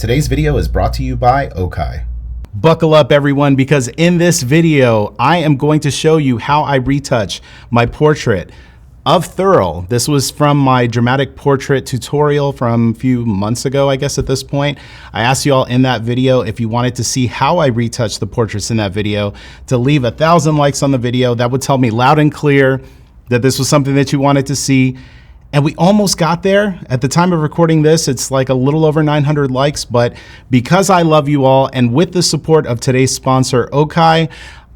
Today's video is brought to you by Okai. Buckle up everyone, because in this video, I am going to show you how I retouch my portrait of Thirl. This was from my dramatic portrait tutorial from a few months ago, I guess at this point. I asked you all in that video if you wanted to see how I retouch the portraits in that video to leave 1,000 likes on the video. That would tell me loud and clear that this was something that you wanted to see. And we almost got there. At the time of recording this, it's like a little over 900 likes, but because I love you all and with the support of today's sponsor, Okai,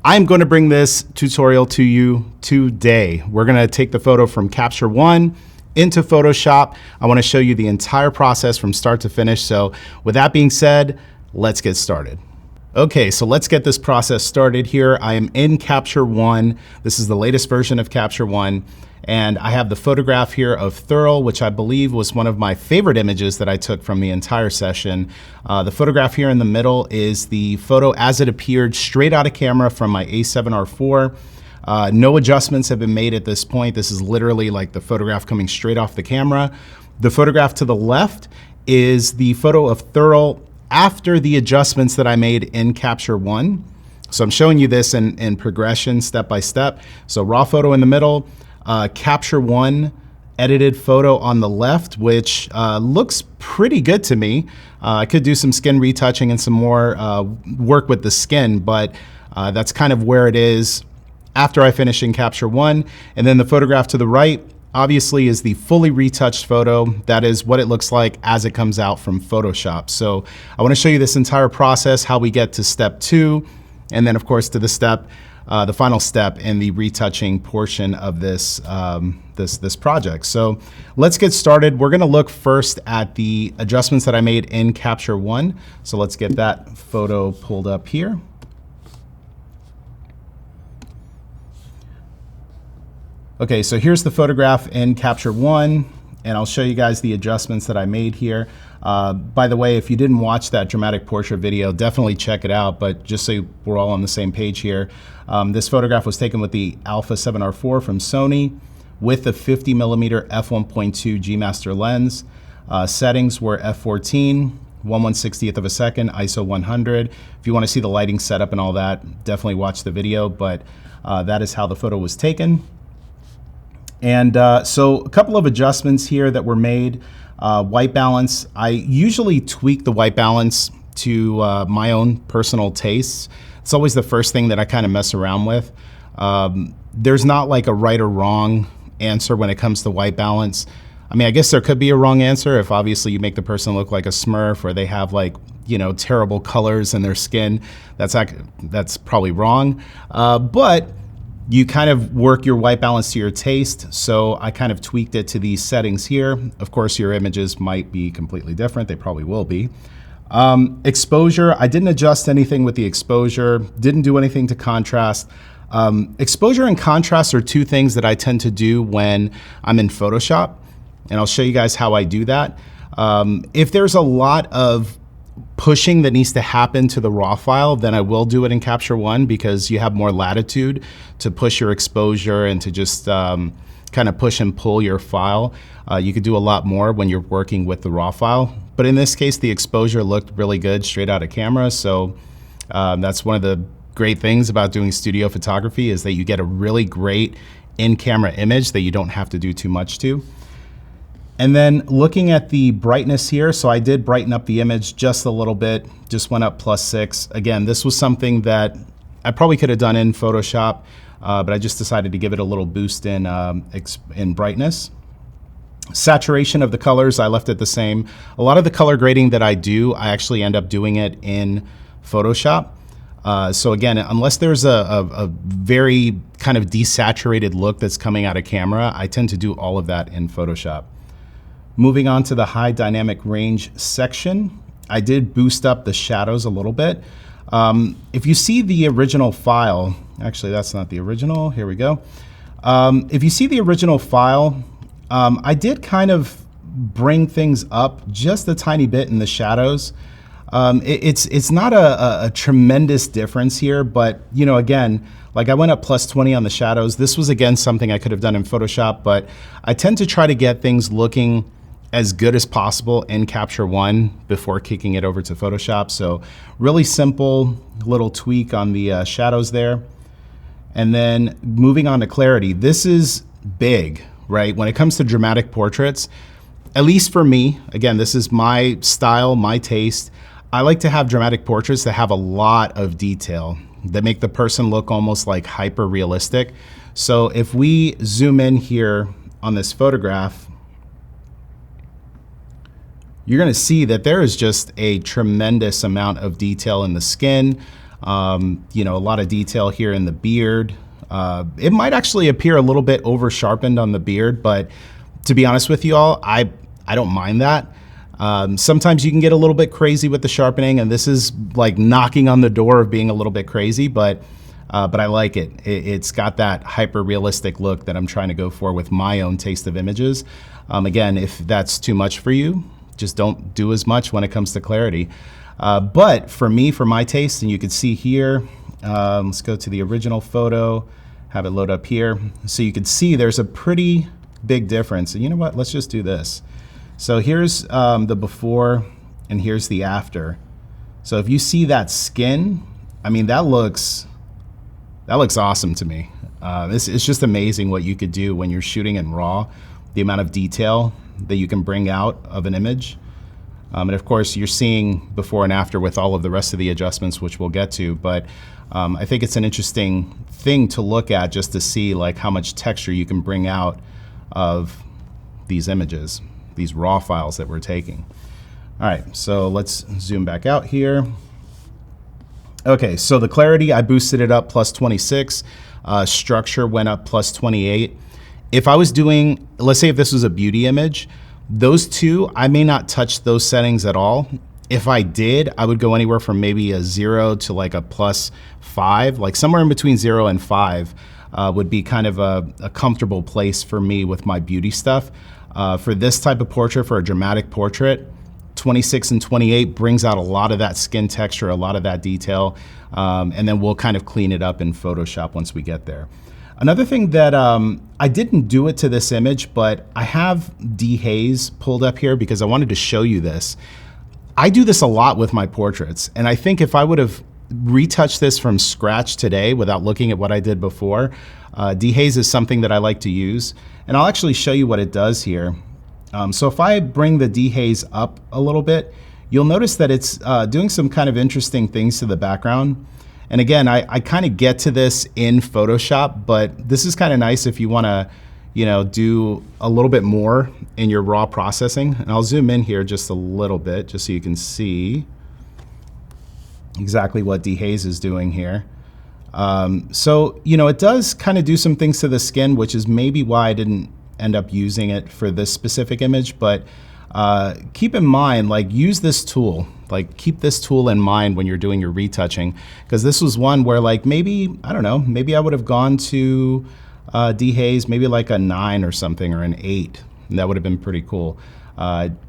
I'm going to bring this tutorial to you today. We're going to take the photo from Capture One into Photoshop. I want to show you the entire process from start to finish. So with that being said, let's get started. Okay, so let's get this process started here. I am in Capture One. This is the latest version of Capture One. And I have the photograph here of Thirl, which I believe was one of my favorite images that I took from the entire session. The photograph here in the middle is the photo as it appeared straight out of camera from my A7R4. No adjustments have been made at this point. This is literally like the photograph coming straight off the camera. The photograph to the left is the photo of Thirl after the adjustments that I made in Capture One. So I'm showing you this in progression, step by step. So raw photo in the middle, Capture One edited photo on the left, which looks pretty good to me. I could do some skin retouching and some more work with the skin, but that's kind of where it is after I finish in Capture One. And then the photograph to the right, obviously, is the fully retouched photo. That is what it looks like as it comes out from Photoshop. So I want to show you this entire process, how we get to step 2, and then of course to the final step in the retouching portion of this this project. So let's get started. We're going to look first at the adjustments that I made in Capture One. So let's get that photo pulled up here. Okay, so here's the photograph in Capture One, and I'll show you guys the adjustments that I made here. By the way, if you didn't watch that dramatic portrait video, definitely check it out, but just so we're all on the same page here, this photograph was taken with the Alpha 7R4 from Sony with the 50mm f1.2 G Master lens. Settings were f14, 1/160th of a second, ISO 100. If you want to see the lighting setup and all that, definitely watch the video, but that is how the photo was taken. And so a couple of adjustments here that were made. White balance, I usually tweak the white balance to my own personal tastes. It's always the first thing that I kind of mess around with. There's not like a right or wrong answer when it comes to white balance. I mean, I guess there could be a wrong answer if obviously you make the person look like a Smurf or they have like, you know, terrible colors in their skin. That's probably wrong. But you kind of work your white balance to your taste, so I kind of tweaked it to these settings here. Of course, your images might be completely different. They probably will be. Exposure, I didn't adjust anything with the exposure, didn't do anything to contrast. Exposure and contrast are two things that I tend to do when I'm in Photoshop, and I'll show you guys how I do that. If there's a lot of pushing that needs to happen to the raw file, then I will do it in Capture One because you have more latitude to push your exposure and to just kind of push and pull your file. You could do a lot more when you're working with the raw file. But in this case, the exposure looked really good straight out of camera. So that's one of the great things about doing studio photography is that you get a really great in-camera image that you don't have to do too much to. And then looking at the brightness here, so I did brighten up the image just a little bit, just went up +6. Again, this was something that I probably could have done in Photoshop, but I just decided to give it a little boost in brightness. Saturation of the colors, I left it the same. A lot of the color grading that I do, I actually end up doing it in Photoshop. So again, unless there's a very kind of desaturated look that's coming out of camera, I tend to do all of that in Photoshop. Moving on to the high dynamic range section, I did boost up the shadows a little bit. If you see the original file, actually that's not the original, here we go. If you see the original file, I did kind of bring things up just a tiny bit in the shadows. It's not a tremendous difference here, but you know, again, like I went up +20 on the shadows. This was again something I could have done in Photoshop, but I tend to try to get things looking as good as possible in Capture One before kicking it over to Photoshop. So really simple little tweak on the shadows there. And then moving on to clarity, this is big, right? When it comes to dramatic portraits, at least for me, again, this is my style, my taste. I like to have dramatic portraits that have a lot of detail, that make the person look almost like hyper realistic. So if we zoom in here on this photograph, you're gonna see that there is just a tremendous amount of detail in the skin. You know, a lot of detail here in the beard. It might actually appear a little bit over sharpened on the beard, but to be honest with you all, I don't mind that. Sometimes you can get a little bit crazy with the sharpening, and this is like knocking on the door of being a little bit crazy, but I like it. It's got that hyper realistic look that I'm trying to go for with my own taste of images. Again, if that's too much for you, just don't do as much when it comes to clarity. But for me, for my taste, and you can see here, let's go to the original photo, have it load up here. So you can see there's a pretty big difference. And you know what, let's just do this. So here's the before and here's the after. So if you see that skin, I mean, that looks awesome to me. It's just amazing what you could do when you're shooting in RAW, the amount of detail that you can bring out of an image. And of course, you're seeing before and after with all of the rest of the adjustments, which we'll get to. But I think it's an interesting thing to look at just to see like how much texture you can bring out of these images, these raw files that we're taking. All right, so let's zoom back out here. Okay, so the clarity, I boosted it up plus 26. Structure went up plus 28. If I was doing, let's say if this was a beauty image, those two, I may not touch those settings at all. If I did, I would go anywhere from maybe a 0 to like a +5, like somewhere in between 0 and 5 would be kind of a comfortable place for me with my beauty stuff. For this type of portrait, for a dramatic portrait, 26 and 28 brings out a lot of that skin texture, a lot of that detail, and then we'll kind of clean it up in Photoshop once we get there. Another thing that I didn't do it to this image, but I have dehaze pulled up here because I wanted to show you this. I do this a lot with my portraits, and I think if I would have retouched this from scratch today without looking at what I did before, dehaze is something that I like to use, and I'll actually show you what it does here. So if I bring the dehaze up a little bit, you'll notice that it's doing some kind of interesting things to the background. And again, I kind of get to this in Photoshop, but this is kind of nice if you want to, you know, do a little bit more in your raw processing. And I'll zoom in here just a little bit, just so you can see exactly what dehaze is doing here. So, you know, it does kind of do some things to the skin, which is maybe why I didn't end up using it for this specific image, but keep in mind, like, use this tool. Like, keep this tool in mind when you're doing your retouching, because this was one where, like, maybe, I don't know, maybe I would have gone to dehaze, maybe like a 9 or something, or an 8, and that would have been pretty cool.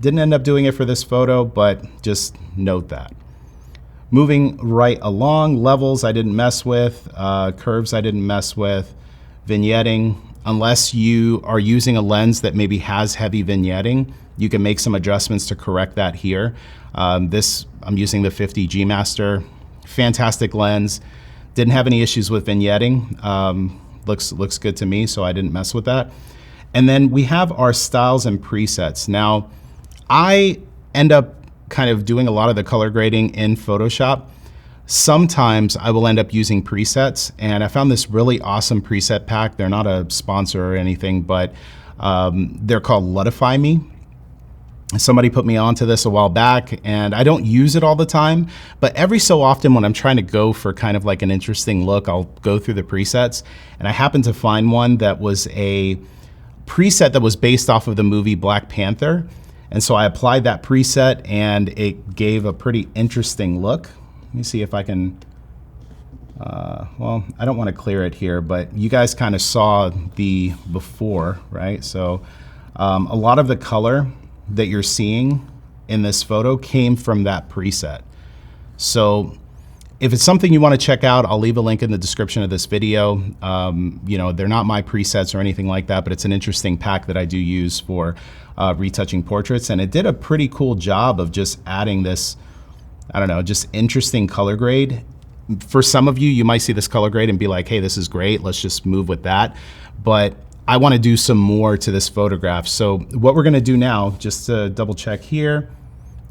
Didn't end up doing it for this photo, but just note that. Moving right along, levels I didn't mess with, curves I didn't mess with, vignetting, unless you are using a lens that maybe has heavy vignetting, you can make some adjustments to correct that here. I'm using the 50 G Master, fantastic lens. Didn't have any issues with vignetting. Looks good to me, so I didn't mess with that. And then we have our styles and presets. Now, I end up kind of doing a lot of the color grading in Photoshop. Sometimes I will end up using presets, and I found this really awesome preset pack. They're not a sponsor or anything, but they're called Lutify Me. Somebody put me onto this a while back, and I don't use it all the time, but every so often when I'm trying to go for kind of like an interesting look, I'll go through the presets, and I happened to find one that was a preset that was based off of the movie Black Panther. And so I applied that preset, and it gave a pretty interesting look. Let me see if I can, well, I don't want to clear it here, but you guys kind of saw the before, right? So a lot of the color that you're seeing in this photo came from that preset. So If it's something you want to check out, I'll leave a link in the description of this video. You know, they're not my presets or anything like that, but it's an interesting pack that I do use for retouching portraits. And it did a pretty cool job of just adding this, I don't know, just interesting color grade. For some of you, you might see this color grade and be like, hey, this is great, let's just move with that. But I want to do some more to this photograph. So what we're going to do now, just to double check here,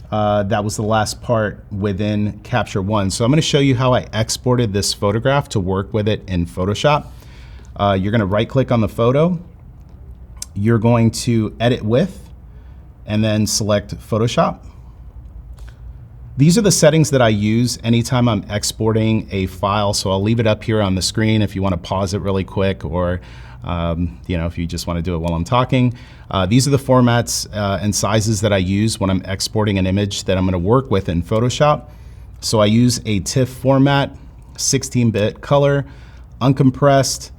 that was the last part within Capture One. So I'm going to show you how I exported this photograph to work with it in Photoshop. You're going to right click on the photo. You're going to edit with, and then select Photoshop. These are the settings that I use anytime I'm exporting a file. So I'll leave it up here on the screen if you want to pause it really quick, or you know, if you just want to do it while I'm talking. These are the formats and sizes that I use when I'm exporting an image that I'm going to work with in Photoshop. So I use a TIFF format, 16-bit color, uncompressed,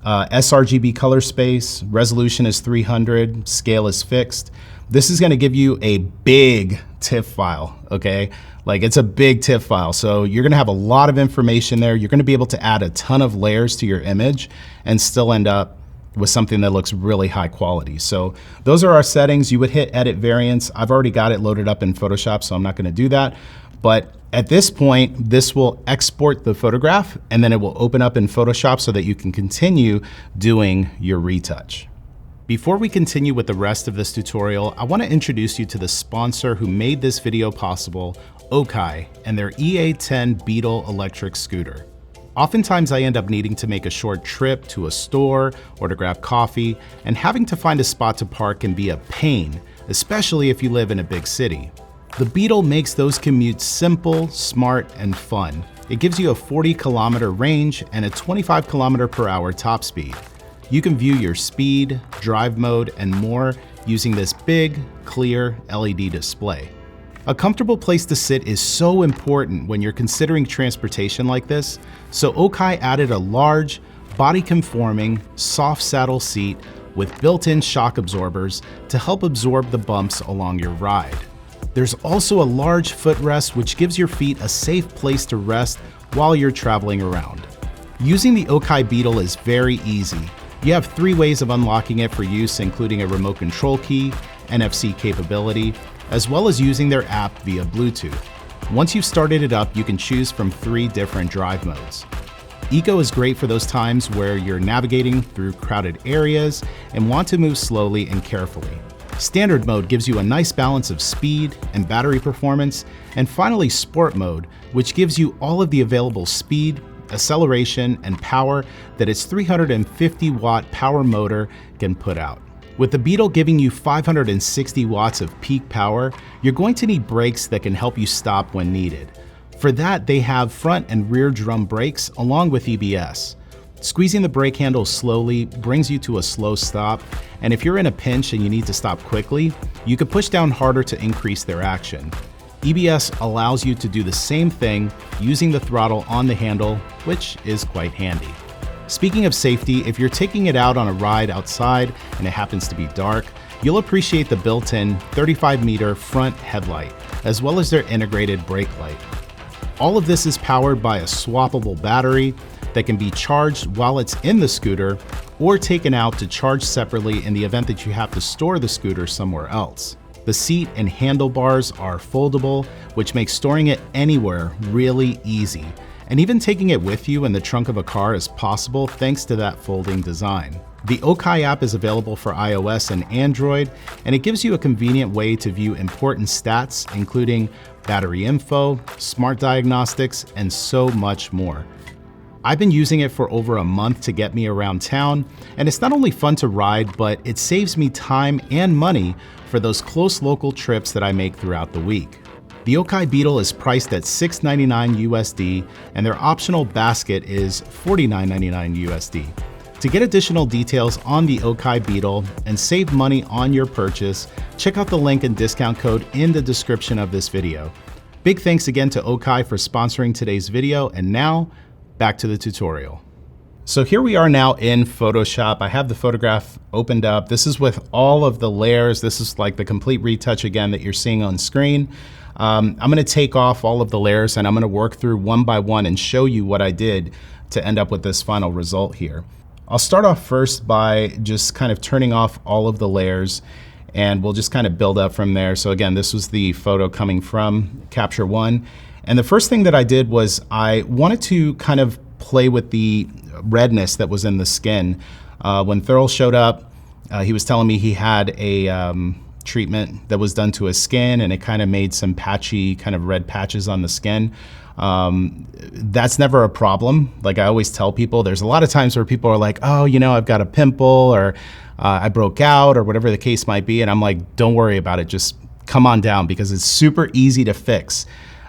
sRGB color space, resolution is 300, scale is fixed. This is going to give you a big TIFF file, okay? Like, it's a big TIFF file. So you're going to have a lot of information there. You're going to be able to add a ton of layers to your image and still end up with something that looks really high quality. So those are our settings. You would hit edit variants. I've already got it loaded up in Photoshop, so I'm not going to do that. But at this point, this will export the photograph, and then it will open up in Photoshop so that you can continue doing your retouch. Before we continue with the rest of this tutorial, I want to introduce you to the sponsor who made this video possible, Okai, and their EA10 Beetle electric scooter. Oftentimes I end up needing to make a short trip to a store or to grab coffee, and having to find a spot to park can be a pain, especially if you live in a big city. The Beetle makes those commutes simple, smart, and fun. It gives you a 40-kilometer range and a 25-kilometer/hour top speed. You can view your speed, drive mode, and more using this big, clear LED display. A comfortable place to sit is so important when you're considering transportation like this, so Okai added a large, body-conforming, soft saddle seat with built-in shock absorbers to help absorb the bumps along your ride. There's also a large footrest which gives your feet a safe place to rest while you're traveling around. Using the Okai Beetle is very easy. You have 3 ways of unlocking it for use, including a remote control key, NFC capability, as well as using their app via Bluetooth. Once you've started it up, you can choose from 3 different drive modes. Eco is great for those times where you're navigating through crowded areas and want to move slowly and carefully. Standard mode gives you a nice balance of speed and battery performance. And finally, Sport mode, which gives you all of the available speed, acceleration, and power that its 350-watt power motor can put out. With the Beetle giving you 560 watts of peak power, you're going to need brakes that can help you stop when needed. For that, they have front and rear drum brakes along with EBS. Squeezing the brake handle slowly brings you to a slow stop, and if you're in a pinch and you need to stop quickly, you can push down harder to increase their action. EBS allows you to do the same thing using the throttle on the handle, which is quite handy. Speaking of safety, if you're taking it out on a ride outside and it happens to be dark, you'll appreciate the built-in 35-meter front headlight, as well as their integrated brake light. All of this is powered by a swappable battery that can be charged while it's in the scooter or taken out to charge separately in the event that you have to store the scooter somewhere else. The seat and handlebars are foldable, which makes storing it anywhere really easy. And even taking it with you in the trunk of a car is possible thanks to that folding design. The Okai app is available for iOS and Android, and it gives you a convenient way to view important stats, including battery info, smart diagnostics, and so much more. I've been using it for over a month to get me around town, and it's not only fun to ride, but it saves me time and money for those close local trips that I make throughout the week. The Okai Beetle is priced at $699 USD, and their optional basket is $49.99 USD. To get additional details on the Okai Beetle and save money on your purchase, check out the link and discount code in the description of this video. Big thanks again to Okai for sponsoring today's video, and now, back to the tutorial. So here we are now in Photoshop. I have the photograph opened up. This is with all of the layers. This is like the complete retouch again that you're seeing on screen. I'm gonna take off all of the layers and I'm gonna work through one by one and show you what I did to end up with this final result here. I'll start off first by just kind of turning off all of the layers and we'll just kind of build up from there. So again, this was the photo coming from Capture One. And the first thing that I did was I wanted to kind of play with the redness that was in the skin. When Thirl showed up, he was telling me he had a treatment that was done to his skin and it kind of made some patchy kind of red patches on the skin. That's never a problem. Like I always tell people, there's a lot of times where people are like, oh, you know, I've got a pimple or I broke out or whatever the case might be. And I'm like, don't worry about it. Just come on down because it's super easy to fix.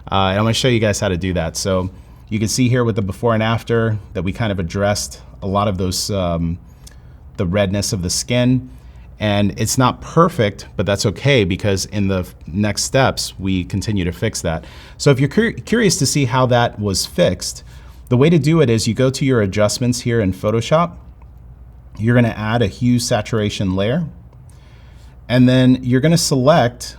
And I'm gonna show you guys how to do that. So you can see here with the before and after that we kind of addressed a lot of those, the redness of the skin. And it's not perfect, but that's okay because in the next steps, we continue to fix that. So if you're curious to see how that was fixed, the way to do it is you go to your adjustments here in Photoshop. You're gonna add a Hue Saturation layer. And then you're gonna select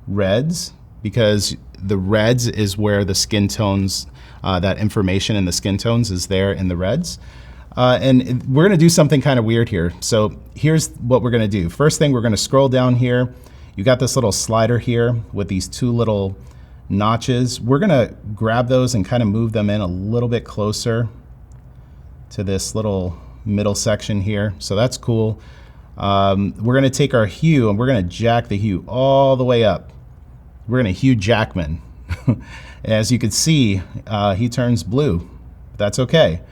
reds because the reds is where the skin tones, that information in the skin tones is there in the reds. And we're gonna do something kind of weird here. So here's what we're gonna do. First thing, we're gonna scroll down here. You got this little slider here with these two little notches. We're gonna grab those and kind of move them in a little bit closer to this little middle section here. So that's cool. We're gonna take our hue and we're gonna jack the hue all the way up. We're gonna Hue Jackman. As you can see, he turns blue. That's okay.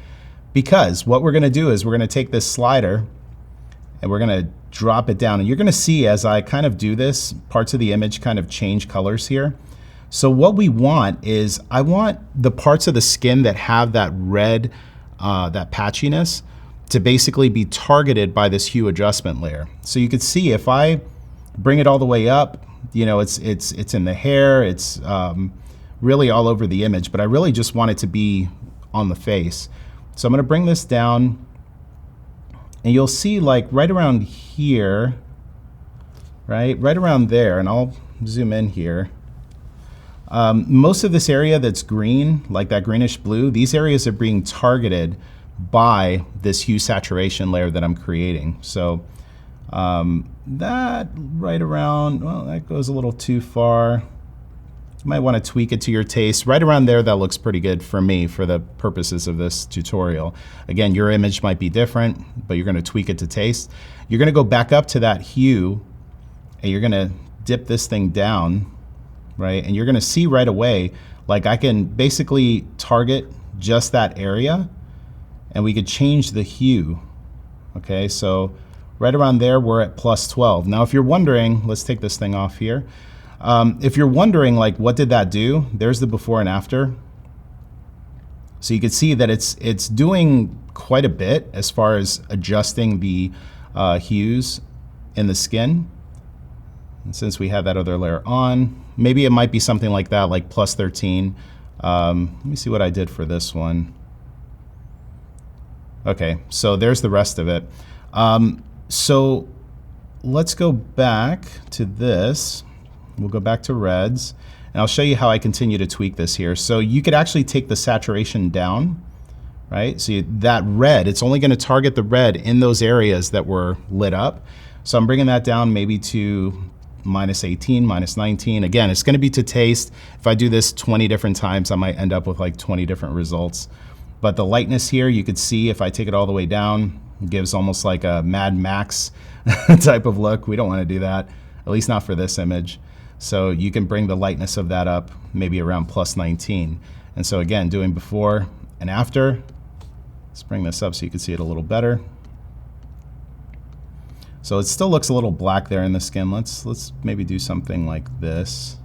Because what we're gonna do is we're gonna take this slider and we're gonna drop it down. And you're gonna see as I kind of do this, parts of the image kind of change colors here. So what we want is, I want the parts of the skin that have that red, that patchiness, to basically be targeted by this hue adjustment layer. So you can see if I bring it all the way up, you know, it's in the hair, it's really all over the image, but I really just want it to be on the face. So I'm gonna bring this down and you'll see like right around here, right around there, and I'll zoom in here. Most of this area that's green, like that greenish blue, these areas are being targeted by this Hue Saturation layer that I'm creating. So that right around, well, that goes a little too far. You might want to tweak it to your taste. Right around there, that looks pretty good for me for the purposes of this tutorial. Again, your image might be different, but you're going to tweak it to taste. You're going to go back up to that hue and you're going to dip this thing down, right? And you're going to see right away, like I can basically target just that area and we could change the hue. Okay, so right around there, we're at +12. Now, if you're wondering, let's take this thing off here. If you're wondering, like, what did that do? There's the before and after. So you can see that it's doing quite a bit as far as adjusting the hues in the skin. And since we have that other layer on, maybe it might be something like that, like +13. Let me see what I did for this one. Okay, so there's the rest of it. So let's go back to this. We'll go back to reds, and I'll show you how I continue to tweak this here. So you could actually take the saturation down, right? So that red, it's only gonna target the red in those areas that were lit up. So I'm bringing that down maybe to -18, -19. Again, it's gonna be to taste. If I do this 20 different times, I might end up with like 20 different results. But the lightness here, you could see if I take it all the way down, it gives almost like a Mad Max type of look. We don't wanna do that, at least not for this image. So you can bring the lightness of that up maybe around +19. And so again, doing before and after, let's bring this up so you can see it a little better. So it still looks a little black there in the skin. Let's maybe do something like this,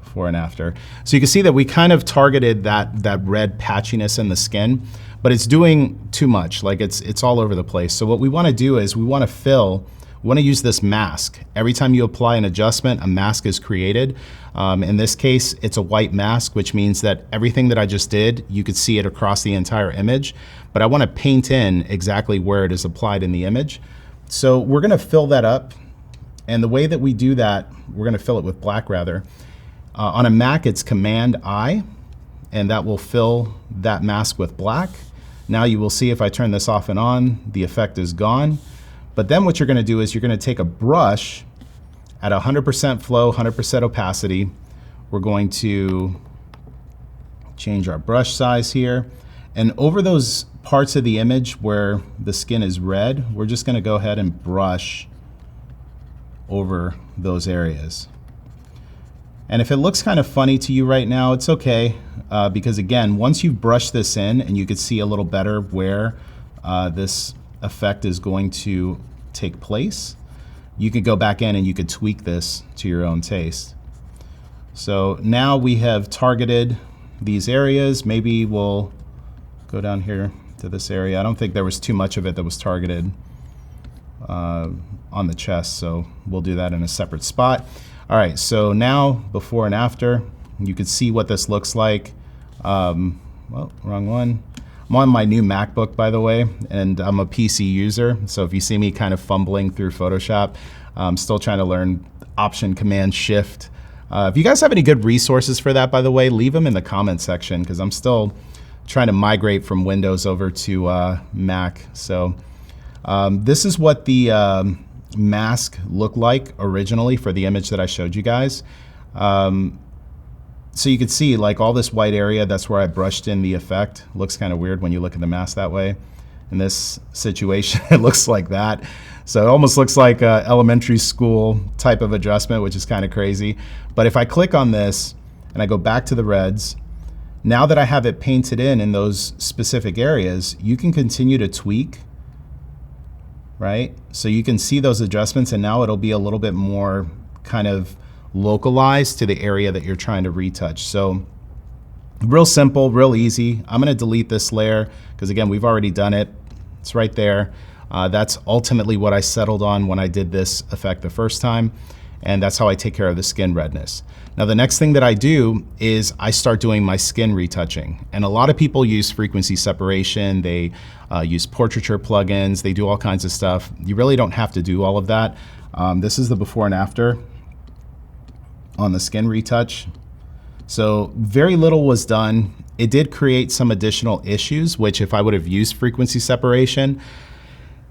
before and after. So you can see that we kind of targeted that red patchiness in the skin, but it's doing too much, like it's all over the place. So what we wanna do is we wanna fill we want to use this mask. Every time you apply an adjustment, a mask is created. In this case, it's a white mask, which means that everything that I just did, you could see it across the entire image, but I want to paint in exactly where it is applied in the image. So we're going to fill that up. And the way that we do that, we're going to fill it with black rather. On a Mac, it's Command-I, and that will fill that mask with black. Now you will see if I turn this off and on, the effect is gone. But then what you're going to do is you're going to take a brush at 100% flow, 100% opacity. We're going to change our brush size here. And over those parts of the image where the skin is red, we're just going to go ahead and brush over those areas. And if it looks kind of funny to you right now, it's okay, because again, once you've brushed this in and you can see a little better where this effect is going to take place, you could go back in and you could tweak this to your own taste. So now we have targeted these areas. Maybe we'll go down here to this area. I don't think there was too much of it that was targeted on the chest, so we'll do that in a separate spot. All right, so now before and after, you can see what this looks like. Well, wrong one. I'm on my new MacBook, by the way, and I'm a PC user, so if you see me kind of fumbling through Photoshop, I'm still trying to learn Option, Command, Shift. If you guys have any good resources for that, by the way, leave them in the comment section, because I'm still trying to migrate from Windows over to Mac. So this is what the mask looked like originally for the image that I showed you guys. So you can see like all this white area, that's where I brushed in the effect. Looks kind of weird when you look at the mask that way. In this situation, it looks like that. So it almost looks like an elementary school type of adjustment, which is kind of crazy. But if I click on this and I go back to the reds, now that I have it painted in those specific areas, you can continue to tweak, right? So you can see those adjustments, and now it'll be a little bit more kind of localized to the area that you're trying to retouch. So real simple, real easy. I'm going to delete this layer because again, we've already done it. It's right there. That's ultimately what I settled on when I did this effect the first time, and that's how I take care of the skin redness. Now the next thing that I do is I start doing my skin retouching, and a lot of people use frequency separation, they use portraiture plugins, they do all kinds of stuff. You really don't have to do all of that. This is the before and after on the skin retouch. So very little was done. It did create some additional issues, which if I would have used frequency separation,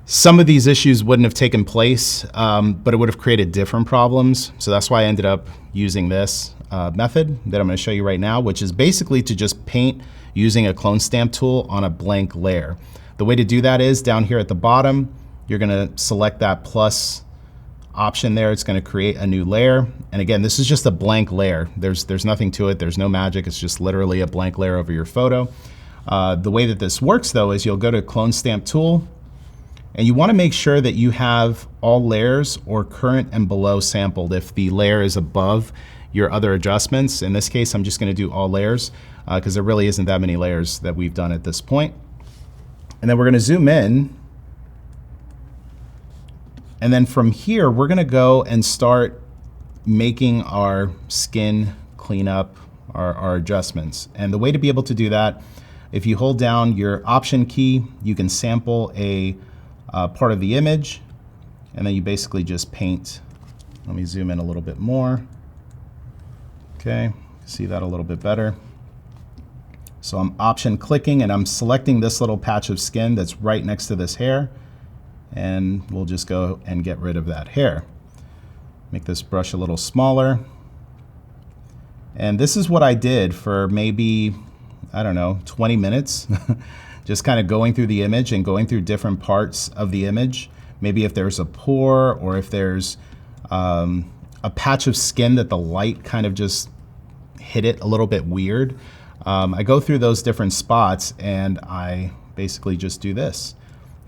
some of these issues wouldn't have taken place, but it would have created different problems. So that's why I ended up using this method that I'm going to show you right now, which is basically to just paint using a clone stamp tool on a blank layer. The way to do that is down here at the bottom, you're going to select that plus option there. It's going to create a new layer. And again, this is just a blank layer. There's nothing to it. There's no magic. It's just literally a blank layer over your photo. The way that this works though is you'll go to clone stamp tool, and you want to make sure that you have all layers or current and below sampled if the layer is above your other adjustments. In this case, I'm just going to do all layers because there really isn't that many layers that we've done at this point. And then we're going to zoom in. And then from here, we're going to go and start making our skin cleanup, our adjustments. And the way to be able to do that, if you hold down your Option key, you can sample a part of the image, and then you basically just paint. Let me zoom in a little bit more. Okay, see that a little bit better. So I'm Option clicking, and I'm selecting this little patch of skin that's right next to this hair, and we'll just go and get rid of that hair. Make this brush a little smaller. And this is what I did for maybe, I don't know, 20 minutes. Just kind of going through the image and going through different parts of the image. Maybe if there's a pore or if there's a patch of skin that the light kind of just hit it a little bit weird. I go through those different spots and I basically just do this.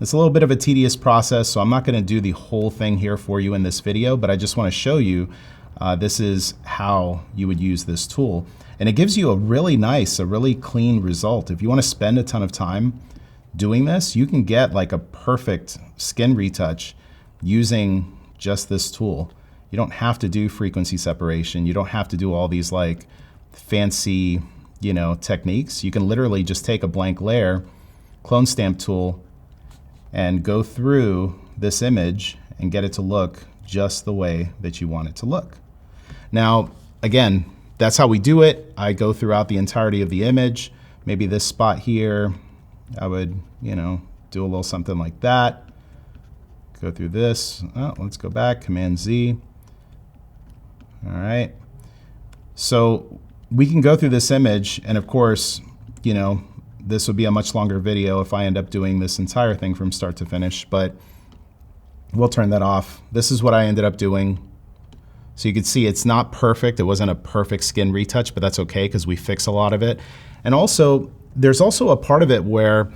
It's a little bit of a tedious process, so I'm not going to do the whole thing here for you in this video, but I just want to show you this is how you would use this tool. And it gives you a really nice, a really clean result. If you want to spend a ton of time doing this, you can get like a perfect skin retouch using just this tool. You don't have to do frequency separation. You don't have to do all these like fancy, you know, techniques. You can literally just take a blank layer, clone stamp tool, and go through this image and get it to look just the way that you want it to look. Now, again, that's how we do it. I go throughout the entirety of the image. Maybe this spot here, I would, you know, do a little something like that. Go through this. Oh, let's go back, Command Z. All right. So we can go through this image, and of course, you know, this would be a much longer video if I end up doing this entire thing from start to finish, but we'll turn that off. This is what I ended up doing. So you can see it's not perfect. It wasn't a perfect skin retouch, but that's okay because we fix a lot of it. And also, there's also a part of it where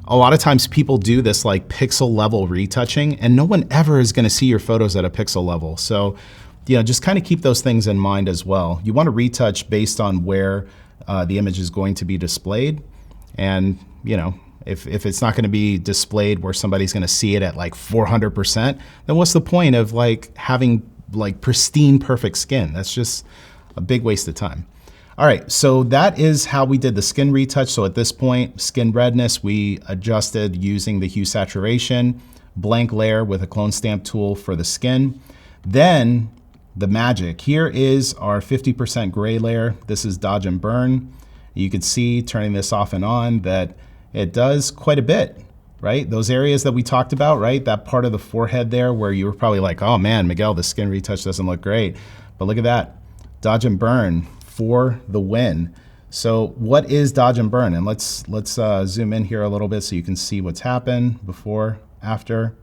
a lot of times people do this like pixel level retouching, and no one ever is gonna see your photos at a pixel level. So, you know, just kind of keep those things in mind as well. You want to retouch based on where the image is going to be displayed. And, you know, if it's not going to be displayed where somebody's going to see it at like 400%, then what's the point of like having like pristine, perfect skin? That's just a big waste of time. All right, so that is how we did the skin retouch. So at this point, skin redness, we adjusted using the Hue Saturation, blank layer with a clone stamp tool for the skin. Then the magic. Here is our 50% gray layer. This is dodge and burn. You can see, turning this off and on, that it does quite a bit, right? Those areas that we talked about, right? That part of the forehead there where you were probably like, oh man, Miguel, the skin retouch doesn't look great. But look at that, dodge and burn for the win. So what is dodge and burn? And let's zoom in here a little bit so you can see what's happened before, after.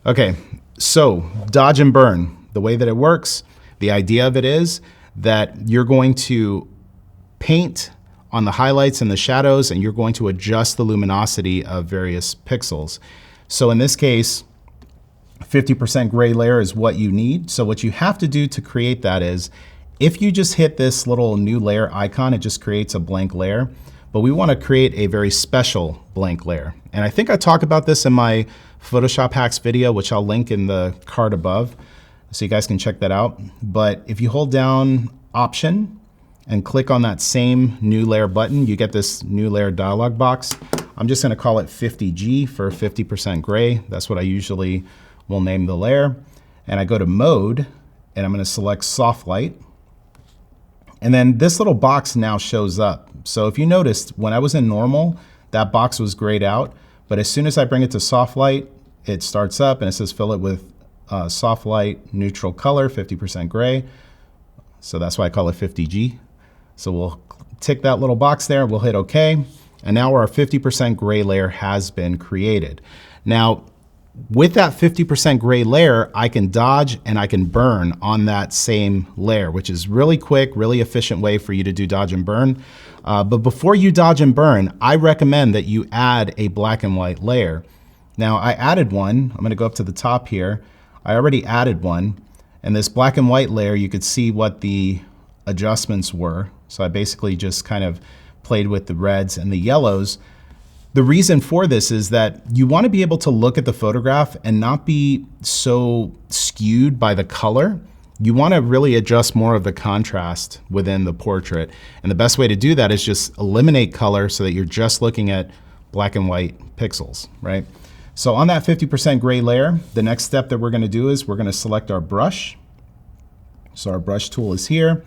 Okay, so dodge and burn. The way that it works, the idea of it is that you're going to paint on the highlights and the shadows, and you're going to adjust the luminosity of various pixels. So in this case, 50% gray layer is what you need. So what you have to do to create that is, if you just hit this little new layer icon, it just creates a blank layer. But we want to create a very special blank layer. And I think I talk about this in my Photoshop hacks video, which I'll link in the card above, so you guys can check that out. But if you hold down Option and click on that same new layer button, you get this new layer dialog box. I'm just gonna call it 50G for 50% gray. That's what I usually will name the layer. And I go to Mode, and I'm gonna select Soft Light. And then this little box now shows up. So if you noticed, when I was in normal, that box was grayed out. But as soon as I bring it to Soft Light, it starts up and it says fill it with soft light neutral color, 50% gray. So that's why I call it 50G. So we'll tick that little box there, we'll hit OK. And now our 50% gray layer has been created. Now, with that 50% gray layer, I can dodge and I can burn on that same layer, which is really quick, really efficient way for you to do dodge and burn. But before you dodge and burn, I recommend that you add a black and white layer. Now I added one. I'm gonna go up to the top here. I already added one, and this black and white layer, you could see what the adjustments were. So I basically just kind of played with the reds and the yellows. The reason for this is that you want to be able to look at the photograph and not be so skewed by the color. You want to really adjust more of the contrast within the portrait. And the best way to do that is just eliminate color so that you're just looking at black and white pixels, right? So on that 50% gray layer, the next step that we're going to do is we're going to select our brush. So our brush tool is here.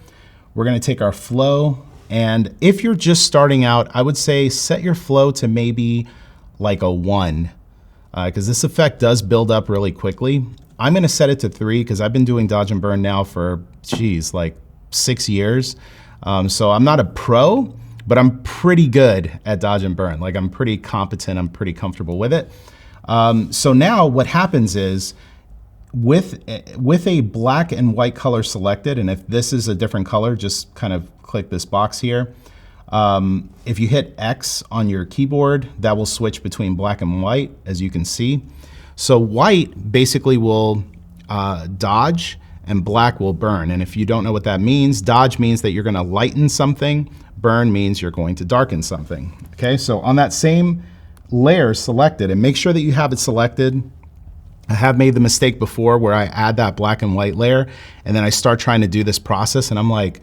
We're going to take our flow, and if you're just starting out, I would say set your flow to maybe like a 1, because this effect does build up really quickly. I'm going to set it to 3 because I've been doing dodge and burn now for, geez, like 6 years. So I'm not a pro, but I'm pretty good at dodge and burn. Like I'm pretty competent, I'm pretty comfortable with it. So now what happens is with a black and white color selected, and if this is a different color, just kind of click this box here. If you hit X on your keyboard, that will switch between black and white, as you can see. So white basically will dodge and black will burn. And if you don't know what that means, dodge means that you're gonna lighten something, burn means you're going to darken something. Okay, so on that same layer selected, and make sure that you have it selected I have made the mistake before where I add that black and white layer and then I start trying to do this process and I'm like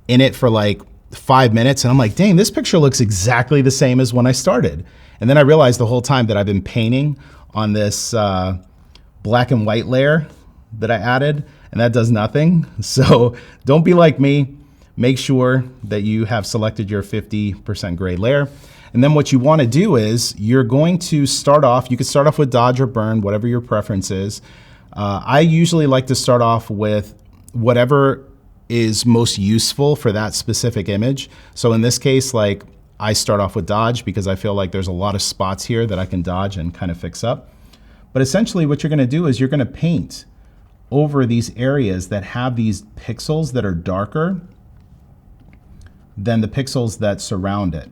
in it for like 5 minutes and I'm like, dang, this picture looks exactly the same as when I started. And then I realized the whole time that I've been painting on this black and white layer that I added, and that does nothing. So don't be like me. Make sure that you have selected your 50% gray layer. And then what you want to do is you're going to start off, you could start off with dodge or burn, whatever your preference is. I usually like to start off with whatever is most useful for that specific image. So in this case, like I start off with dodge because I feel like there's a lot of spots here that I can dodge and kind of fix up. But essentially what you're going to do is you're going to paint over these areas that have these pixels that are darker than the pixels that surround it.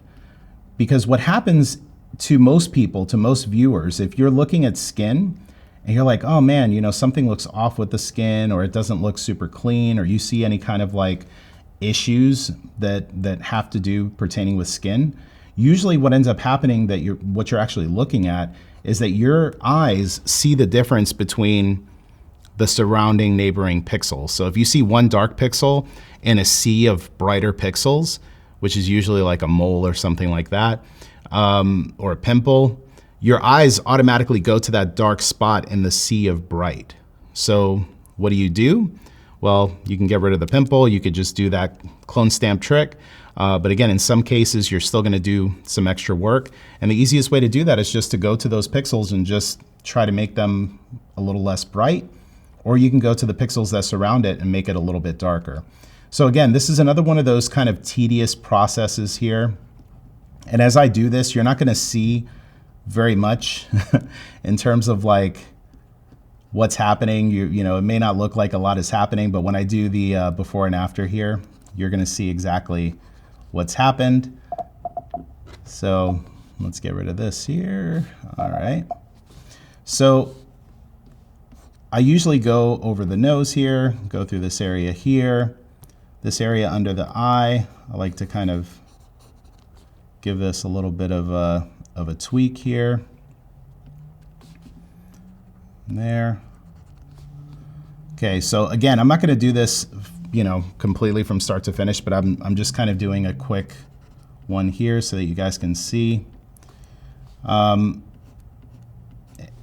Because what happens to most people, to most viewers, if you're looking at skin and you're like, oh man, you know, something looks off with the skin or it doesn't look super clean or you see any kind of like issues that have to do pertaining with skin, usually what ends up happening that what you're actually looking at is that your eyes see the difference between the surrounding neighboring pixels. So if you see one dark pixel in a sea of brighter pixels, which is usually like a mole or something like that, or a pimple, your eyes automatically go to that dark spot in the sea of bright. So what do? Well, you can get rid of the pimple. You could just do that clone stamp trick. But again, in some cases, you're still gonna do some extra work. And the easiest way to do that is just to go to those pixels and just try to make them a little less bright, or you can go to the pixels that surround it and make it a little bit darker. So again, this is another one of those kind of tedious processes here. And as I do this, you're not gonna see very much in terms of like what's happening. You know, it may not look like a lot is happening, but when I do the before and after here, you're gonna see exactly what's happened. So let's get rid of this here. All right. So I usually go over the nose here, go through this area here, this area under the eye. I like to kind of give this a little bit of a tweak here. There. Okay, so again, I'm not gonna do this, you know, completely from start to finish, but I'm just kind of doing a quick one here so that you guys can see. And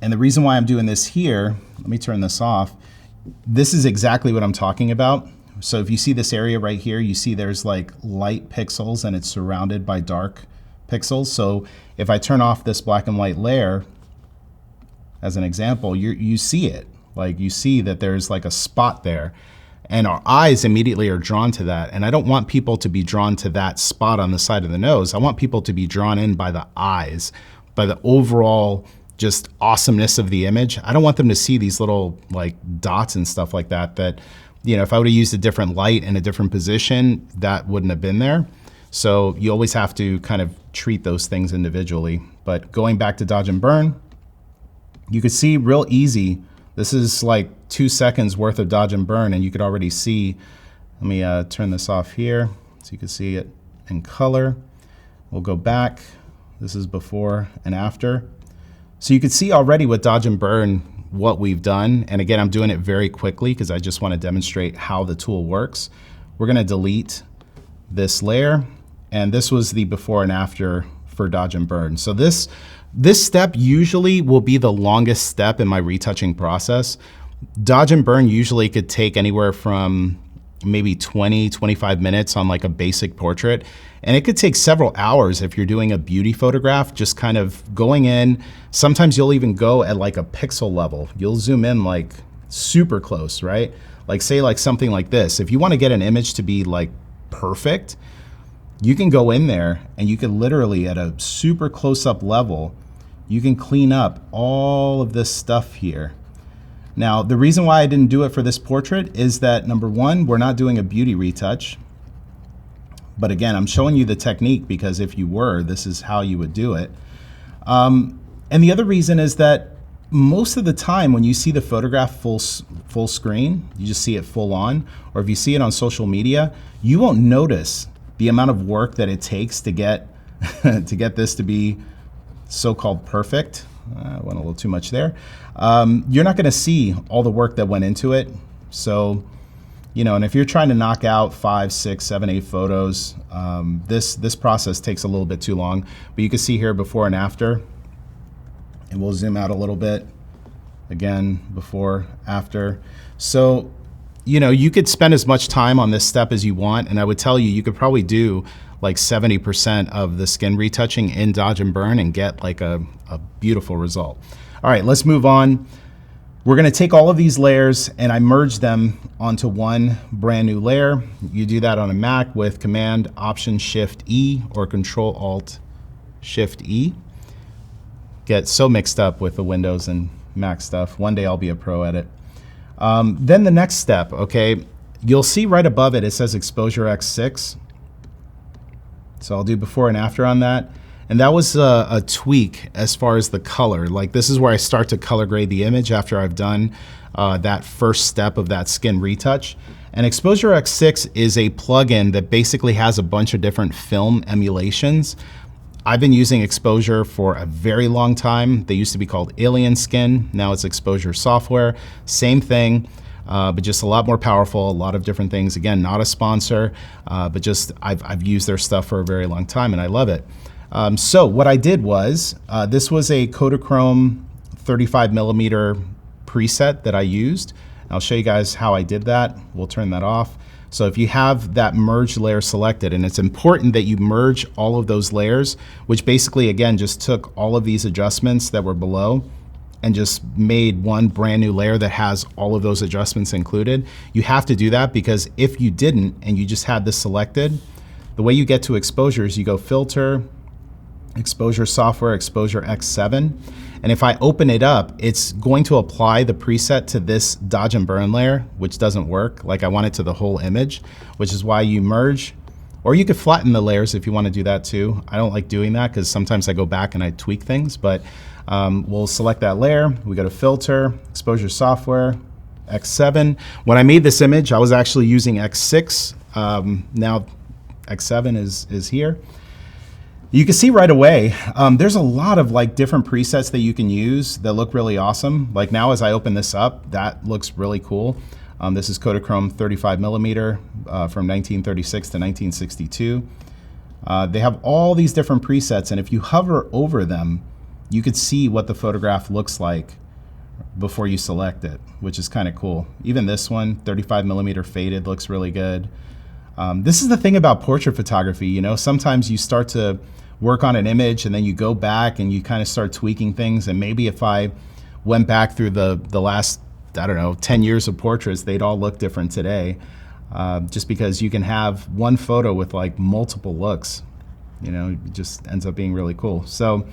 the reason why I'm doing this here, let me turn this off. This is exactly what I'm talking about. So if you see this area right here, you see there's like light pixels and it's surrounded by dark pixels. So if I turn off this black and white layer, as an example, you see it. Like you see that there's like a spot there and our eyes immediately are drawn to that. And I don't want people to be drawn to that spot on the side of the nose. I want people to be drawn in by the eyes, by the overall just awesomeness of the image. I don't want them to see these little like dots and stuff like that, you know, if I would have used a different light in a different position, that wouldn't have been there. So you always have to kind of treat those things individually. But going back to dodge and burn, you could see real easy, this is like 2 seconds worth of dodge and burn and you could already see, let me turn this off here so you can see it in color. We'll go back, this is before and after. So you can see already with dodge and burn what we've done. And again, I'm doing it very quickly because I just want to demonstrate how the tool works. We're gonna delete this layer and this was the before and after for dodge and burn. So this step usually will be the longest step in my retouching process. Dodge and burn usually could take anywhere from maybe 20, 25 minutes on like a basic portrait. And it could take several hours if you're doing a beauty photograph, just kind of going in. Sometimes you'll even go at like a pixel level. You'll zoom in like super close, right? Like say like something like this. If you want to get an image to be like perfect, you can go in there and you can literally at a super close up level, you can clean up all of this stuff here. Now, the reason why I didn't do it for this portrait is that number one, we're not doing a beauty retouch. But again, I'm showing you the technique because if you were, this is how you would do it. And the other reason is that most of the time when you see the photograph full screen, you just see it full on, or if you see it on social media, you won't notice the amount of work that it takes to get to get this to be so-called perfect. I went a little too much there. You're not going to see all the work that went into it. So, you know, and if you're trying to knock out 5, 6, 7, 8 photos, this process takes a little bit too long. But you can see here before and after, and we'll zoom out a little bit. Again, before, after. So, you know, you could spend as much time on this step as you want, and I would tell you, you could probably do like 70% of the skin retouching in Dodge and Burn and get like a beautiful result. All right, let's move on. We're gonna take all of these layers and I merge them onto one brand new layer. You do that on a Mac with Command Option Shift E or Control Alt Shift E. Get so mixed up with the Windows and Mac stuff. One day I'll be a pro at it. Then the next step, okay, you'll see right above it, it says Exposure X6. So I'll do before and after on that. And that was a tweak as far as the color. Like this is where I start to color grade the image after I've done that first step of that skin retouch. And Exposure X6 is a plugin that basically has a bunch of different film emulations. I've been using Exposure for a very long time. They used to be called Alien Skin. Now it's Exposure Software. Same thing, but just a lot more powerful, a lot of different things. Again, not a sponsor, but just I've used their stuff for a very long time and I love it. So what I did was, this was a Kodachrome 35mm preset that I used. I'll show you guys how I did that. We'll turn that off. So if you have that merge layer selected, and it's important that you merge all of those layers, which basically, again, just took all of these adjustments that were below and just made one brand new layer that has all of those adjustments included. You have to do that because if you didn't and you just had this selected, the way you get to exposure is you go Filter, Exposure Software, Exposure X7. And if I open it up, it's going to apply the preset to this Dodge and Burn layer, which doesn't work. Like I want it to the whole image, which is why you merge, or you could flatten the layers if you want to do that too. I don't like doing that because sometimes I go back and I tweak things, but we'll select that layer. We go to Filter, Exposure Software, X7. When I made this image, I was actually using X6. Now X7 is here. You can see right away, there's a lot of like different presets that you can use that look really awesome. Like now as I open this up, that looks really cool. This is Kodachrome 35mm from 1936 to 1962. They have all these different presets, and if you hover over them, you could see what the photograph looks like before you select it, which is kind of cool. Even this one, 35mm faded, looks really good. This is the thing about portrait photography, you know, sometimes you start to work on an image and then you go back and you kind of start tweaking things, and maybe if I went back through the last, I don't know, 10 years of portraits, they'd all look different today, just because you can have one photo with like multiple looks, you know, it just ends up being really cool. So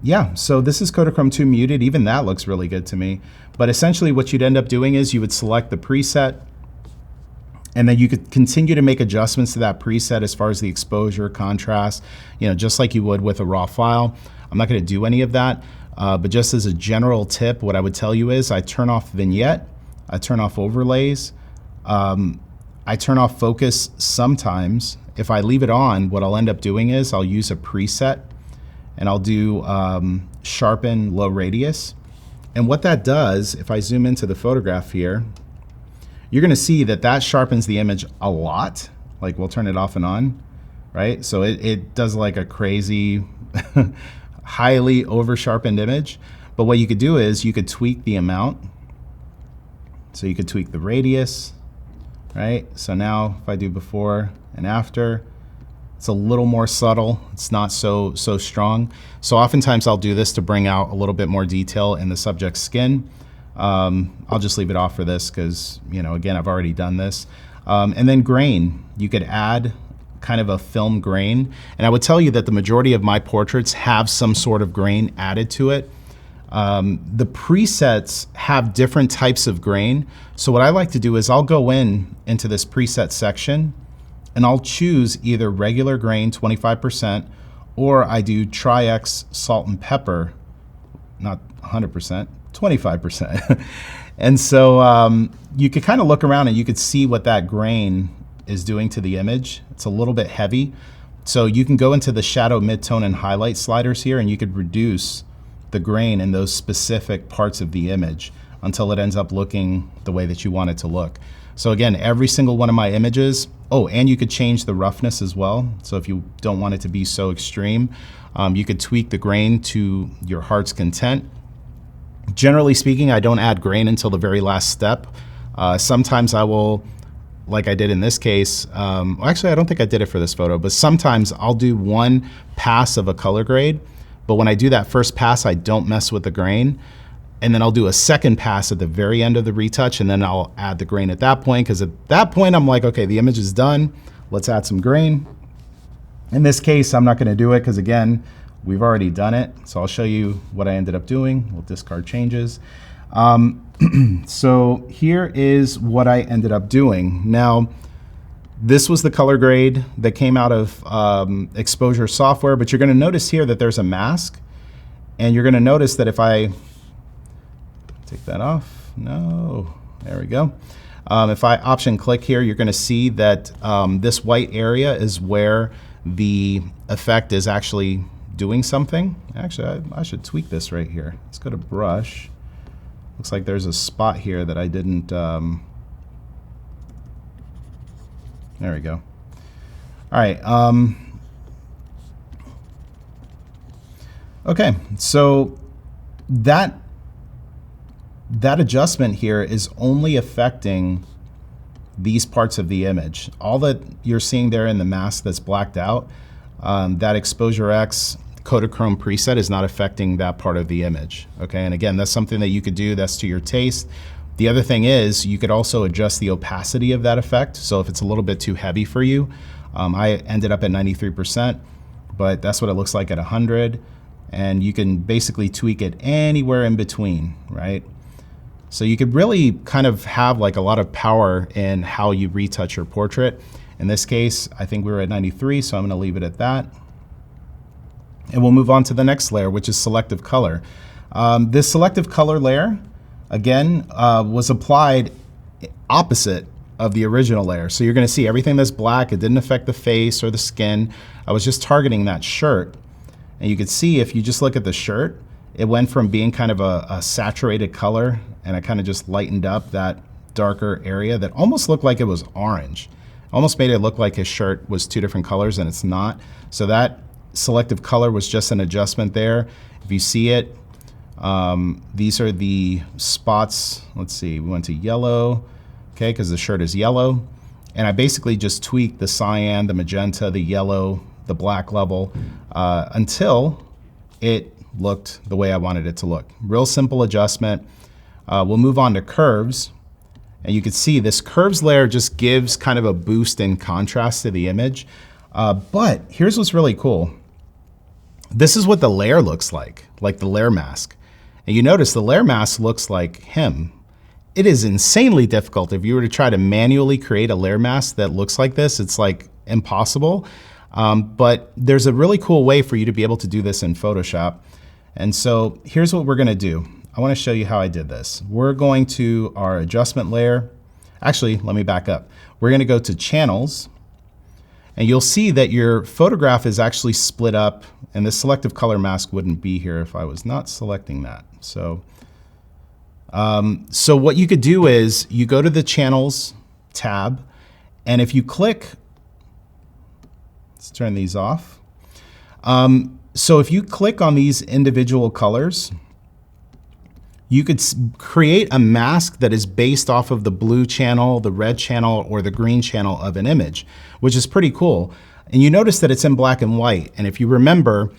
yeah, so this is Kodachrome 2 muted, even that looks really good to me. But essentially what you'd end up doing is you would select the preset, and then you could continue to make adjustments to that preset as far as the exposure, contrast, you know, just like you would with a raw file. I'm not gonna do any of that, but just as a general tip, what I would tell you is I turn off vignette, I turn off overlays, I turn off focus sometimes. If I leave it on, what I'll end up doing is I'll use a preset and I'll do sharpen low radius. And what that does, if I zoom into the photograph here, you're gonna see that that sharpens the image a lot. Like we'll turn it off and on, right? So it does like a crazy, highly over sharpened image. But what you could do is you could tweak the amount. So you could tweak the radius, right? So now if I do before and after, it's a little more subtle. It's not so strong. So oftentimes I'll do this to bring out a little bit more detail in the subject's skin. I'll just leave it off for this because, you know, again, I've already done this. And then grain, you could add kind of a film grain. And I would tell you that the majority of my portraits have some sort of grain added to it. The presets have different types of grain. So what I like to do is I'll go into this preset section and I'll choose either regular grain, 25%, or I do Tri-X salt and pepper, not 100%. 25%. And so you could kind of look around and you could see what that grain is doing to the image. It's a little bit heavy, So you can go into the shadow, midtone, and highlight sliders here, and you could reduce the grain in those specific parts of the image until it ends up looking the way that you want it to look. So again, every single one of my images, oh, and you could change the roughness as well. So if you don't want it to be so extreme, you could tweak the grain to your heart's content. Generally speaking, I don't add grain until the very last step. Sometimes I will, like I did in this case, actually I don't think I did it for this photo, but sometimes I'll do one pass of a color grade, but when I do that first pass, I don't mess with the grain. And then I'll do a second pass at the very end of the retouch, and then I'll add the grain at that point, because at that point I'm like, okay, the image is done, let's add some grain. In this case, I'm not gonna do it because again, we've already done it. So I'll show you what I ended up doing. We'll discard changes. So here is what I ended up doing. Now, this was the color grade that came out of exposure software, but you're gonna notice here that there's a mask, and you're gonna notice that if I take that off, no, there we go. If I option click here, you're gonna see that this white area is where the effect is actually doing something. Actually, I should tweak this right here. Let's go to brush. Looks like there's a spot here that I didn't, there we go. All right, okay, so that adjustment here is only affecting these parts of the image. All that you're seeing there in the mask that's blacked out, that Exposure X Kodachrome preset is not affecting that part of the image, okay? And again, that's something that you could do, that's to your taste. The other thing is you could also adjust the opacity of that effect. So if it's a little bit too heavy for you, I ended up at 93%, but that's what it looks like at 100. And you can basically tweak it anywhere in between, right? So you could really kind of have like a lot of power in how you retouch your portrait. In this case, I think we were at 93, so I'm gonna leave it at that. And we'll move on to the next layer, which is selective color. This selective color layer, again, was applied opposite of the original layer. So you're gonna see everything that's black, it didn't affect the face or the skin. I was just targeting that shirt. And you can see if you just look at the shirt, it went from being kind of a saturated color, and I kind of just lightened up that darker area that almost looked like it was orange. Almost made it look like his shirt was two different colors, and it's not. So that selective color was just an adjustment there. If you see it, these are the spots. Let's see, we went to yellow, okay, because the shirt is yellow. And I basically just tweaked the cyan, the magenta, the yellow, the black level until it looked the way I wanted it to look. Real simple adjustment. We'll move on to curves. And you can see this curves layer just gives kind of a boost in contrast to the image. But here's what's really cool. This is what the layer looks like the layer mask. And you notice the layer mask looks like him. It is insanely difficult. If you were to try to manually create a layer mask that looks like this, it's like impossible. But there's a really cool way for you to be able to do this in Photoshop. And so here's what we're gonna do. I wanna show you how I did this. We're going to our adjustment layer. Actually, let me back up. We're gonna go to channels, and you'll see that your photograph is actually split up, and this selective color mask wouldn't be here if I was not selecting that. So what you could do is you go to the channels tab, and if you click, let's turn these off. So if you click on these individual colors, you could create a mask that is based off of the blue channel, the red channel, or the green channel of an image, which is pretty cool. And you notice that it's in black and white. And if you remember,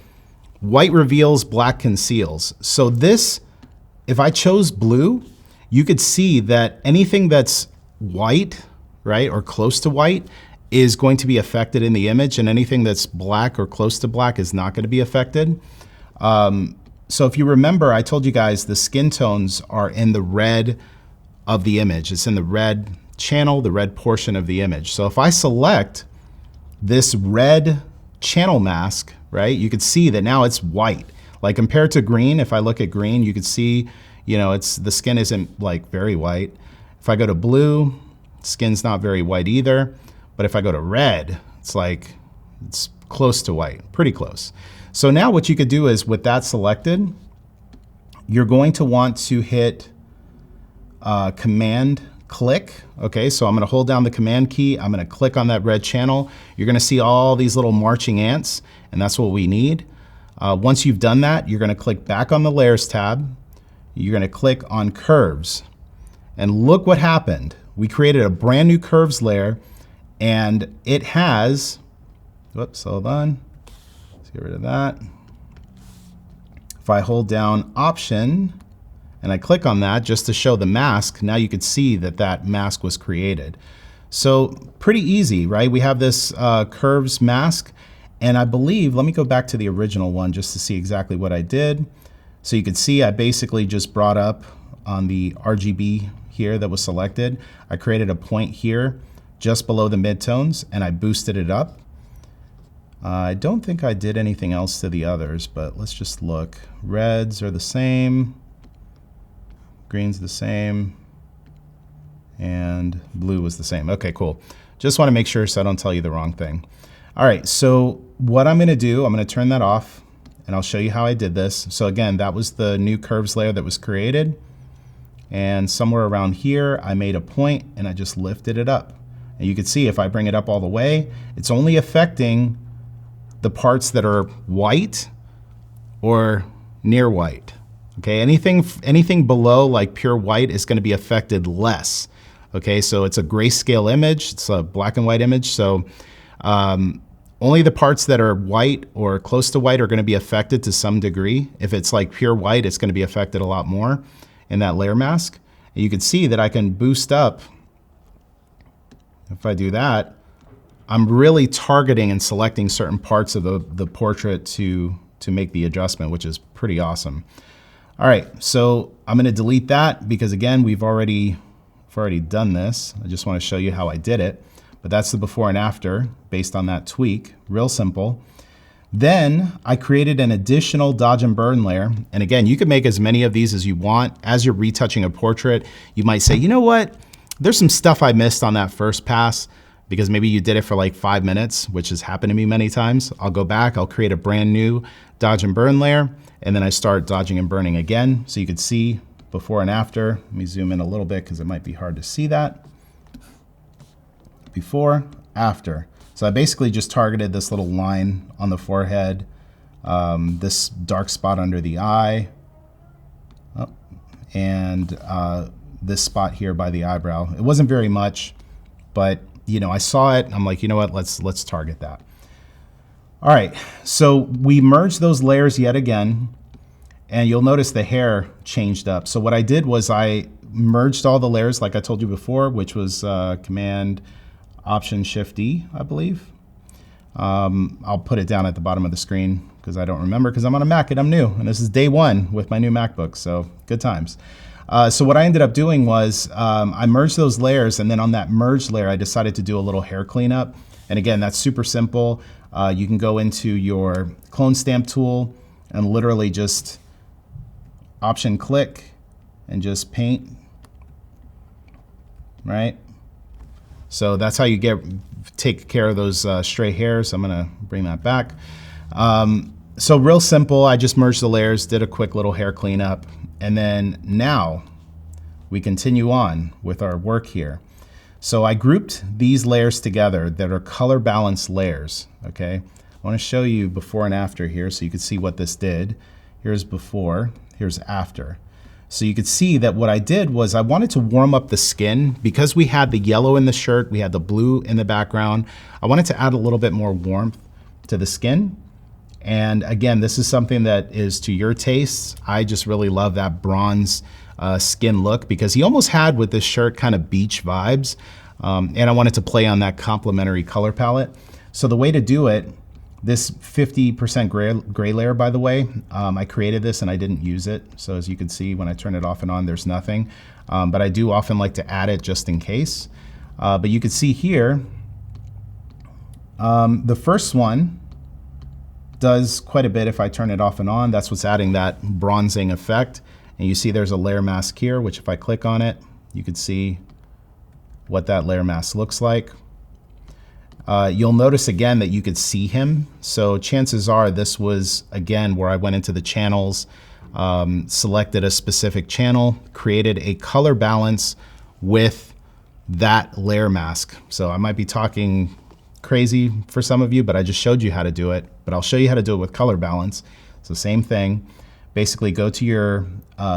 white reveals, black conceals. So this, if I chose blue, you could see that anything that's white, right, or close to white, is going to be affected in the image, and anything that's black or close to black is not going to be affected. So if you remember, I told you guys the skin tones are in the red of the image. It's in the red channel, the red portion of the image. So if I select this red channel mask, right, you could see that now it's white. Like compared to green, if I look at green, you could see, you know, the skin isn't like very white. If I go to blue, skin's not very white either. But if I go to red, it's close to white, pretty close. So now what you could do is with that selected, you're going to want to hit Command click. Okay, so I'm gonna hold down the Command key. I'm gonna click on that red channel. You're gonna see all these little marching ants, and that's what we need. Once you've done that, you're gonna click back on the Layers tab. You're gonna click on Curves. And look what happened. We created a brand new curves layer, and it has, whoops, hold on. Let's get rid of that. If I hold down Option, and I click on that just to show the mask, now you could see that that mask was created. So pretty easy, right? We have this curves mask, and I believe, let me go back to the original one just to see exactly what I did. So you could see I basically just brought up on the RGB here that was selected, I created a point here just below the midtones, and I boosted it up. I don't think I did anything else to the others, but let's just look. Reds are the same. Green's the same, and blue was the same. Okay, cool. Just want to make sure so I don't tell you the wrong thing. All right, so what I'm gonna do, I'm gonna turn that off, and I'll show you how I did this. So again, that was the new curves layer that was created, and somewhere around here, I made a point, and I just lifted it up. And you can see if I bring it up all the way, it's only affecting the parts that are white or near white. Okay, anything below like pure white is going to be affected less. Okay, so it's a grayscale image, it's a black and white image, so only the parts that are white or close to white are going to be affected to some degree. If it's like pure white, it's going to be affected a lot more in that layer mask. And you can see that I can boost up. If I do that, I'm really targeting and selecting certain parts of the portrait to make the adjustment, which is pretty awesome. All right, so I'm gonna delete that because again, we've already done this. I just wanna show you how I did it, but that's the before and after based on that tweak, real simple. Then I created an additional dodge and burn layer. And again, you can make as many of these as you want. As you're retouching a portrait, you might say, you know what? There's some stuff I missed on that first pass because maybe you did it for like 5 minutes, which has happened to me many times. I'll go back, I'll create a brand new dodge and burn layer, and then I start dodging and burning again. So you could see before and after. Let me zoom in a little bit because it might be hard to see that. Before, after. So I basically just targeted this little line on the forehead, this dark spot under the eye, and this spot here by the eyebrow. It wasn't very much, but you know, I saw it, I'm like, you know what, let's target that. All right, so we merged those layers yet again, and you'll notice the hair changed up. So what I did was I merged all the layers like I told you before, which was Command Option Shift E, I believe. I'll put it down at the bottom of the screen because I don't remember because I'm on a Mac and I'm new, and this is day one with my new MacBook, so good times. So what I ended up doing was I merged those layers, and then on that merged layer, I decided to do a little hair cleanup. And again, that's super simple. You can go into your clone stamp tool and literally just Option click and just paint, right? So that's how you take care of those stray hairs. I'm gonna bring that back. So real simple, I just merged the layers, did a quick little hair cleanup, and then now we continue on with our work here. So I grouped these layers together that are color balanced layers, okay? I wanna show you before and after here so you can see what this did. Here's before, here's after. So you could see that what I did was I wanted to warm up the skin because we had the yellow in the shirt, we had the blue in the background. I wanted to add a little bit more warmth to the skin. And again, this is something that is to your tastes. I just really love that bronze skin look because he almost had with this shirt kind of beach vibes. And I wanted to play on that complementary color palette. So the way to do it, this 50% gray layer, by the way, I created this and I didn't use it. So as you can see, when I turn it off and on, there's nothing. But I do often like to add it just in case. But you can see here, the first one does quite a bit if I turn it off and on. That's what's adding that bronzing effect. And you see there's a layer mask here, which if I click on it, you can see what that layer mask looks like. you'll notice again that you could see him. So chances are this was, again, where I went into the channels, selected a specific channel, created a color balance with that layer mask. So I might be talking crazy for some of you, but I just showed you how to do it. But I'll show you how to do it with color balance. It's the same thing. Basically go to your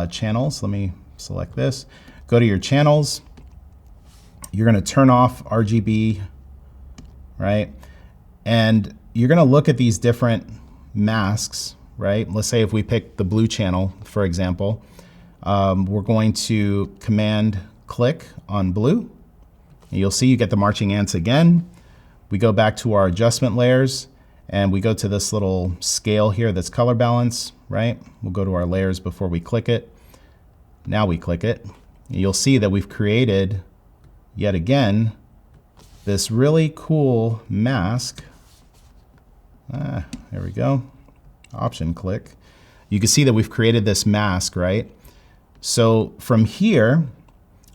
channels. Let me select this. Go to your channels. You're gonna turn off RGB, right? And you're gonna look at these different masks, right? Let's say if we pick the blue channel, for example, we're going to command click on blue. And you'll see you get the marching ants again. We go back to our adjustment layers and we go to this little scale here that's color balance, right? We'll go to our layers before we click it. Now we click it. And you'll see that we've created, yet again, this really cool mask. There we go. Option click. You can see that we've created this mask, right? So from here,